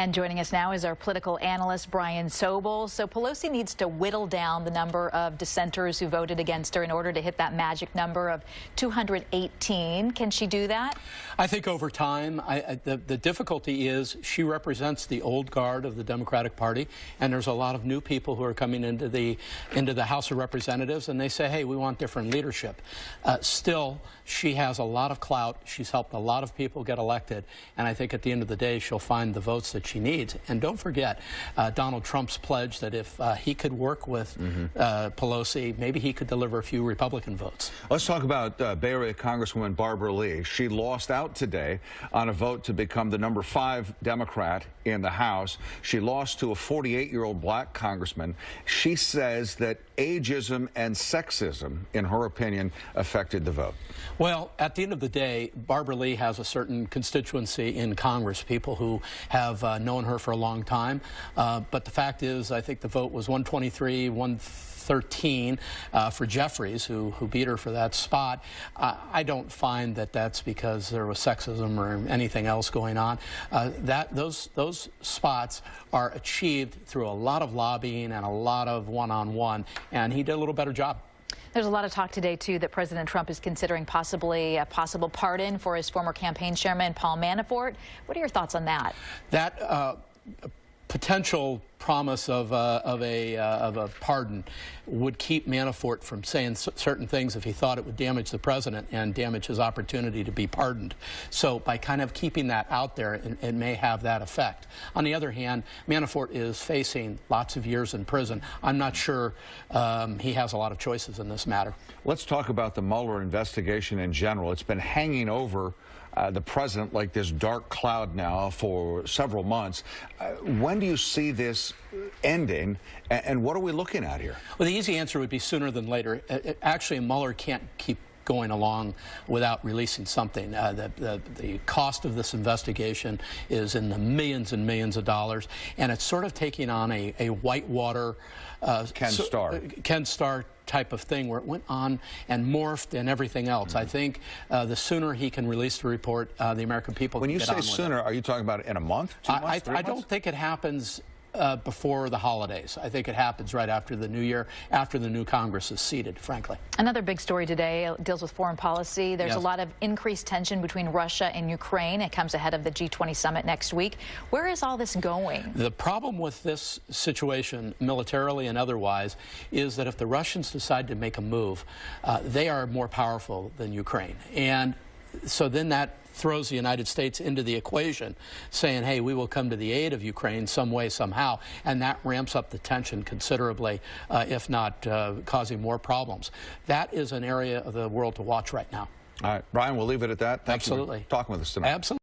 And joining us now is our political analyst, Brian Sobel. So Pelosi needs to whittle down the number of dissenters who voted against her in order to hit that magic number of 218. Can she do that? I think over time, the difficulty is she represents the old guard of the Democratic Party, and there's a lot of new people who are coming into the House of Representatives, and they say, hey, we want different leadership. Still, she has a lot of clout. She's helped a lot of people get elected, and I think at the end of the day, she'll find the votes that she needs. And don't forget Donald Trump's pledge that if he could work with Pelosi, maybe he could deliver a few Republican votes. Let's talk about Bay Area Congresswoman Barbara Lee. She lost out today on a vote to become the number 5 Democrat in the House. She lost to a 48-year-old black congressman. She says that ageism and sexism, in her opinion, affected the vote. Well, at the end of the day, Barbara Lee has a certain constituency in Congress, people who have known her for a long time. But the fact is, I think the vote was 123-113 for Jeffries, who beat her for that spot. I don't find that that's because there was sexism or anything else going on. Those spots are achieved through a lot of lobbying and a lot of one-on-one, and he did a little better job. There's a lot of talk today, too, that President Trump is considering possibly a possible pardon for his former campaign chairman, Paul Manafort. What are your thoughts on that? That potential promise of a pardon would keep Manafort from saying certain things if he thought it would damage the president and damage his opportunity to be pardoned. So by kind of keeping that out there, it may have that effect. On the other hand, Manafort is facing lots of years in prison. I'm not sure he has a lot of choices in this matter. Let's talk about the Mueller investigation in general. It's been hanging over the president like this dark cloud now for several months. When do you see this ending, and what are we looking at here? Well, the easy answer would be sooner than later. Actually, Mueller can't keep going along without releasing something. The cost of this investigation is in the millions and millions of dollars, and it's sort of taking on a Whitewater Ken Starr type of thing, where it went on and morphed and everything else. I think the sooner he can release the report, the American people can get on with it. When you say sooner, are you talking about in a month, 2 months, 3 months? I don't think it happens before the holidays. I think it happens right after the new year, after the new Congress is seated, frankly. Another big story today deals with foreign policy. There's a lot of increased tension between Russia and Ukraine. It comes ahead of the G20 summit next week. Where is all this going? The problem with this situation, militarily and otherwise, is that if the Russians decide to make a move, they are more powerful than Ukraine. And so then that throws the United States into the equation, saying, hey, we will come to the aid of Ukraine some way, somehow, and that ramps up the tension considerably, if not causing more problems. That is an area of the world to watch right now. All right, Brian, we'll leave it at that. Thank Absolutely. you for talking with us tonight. Absolutely.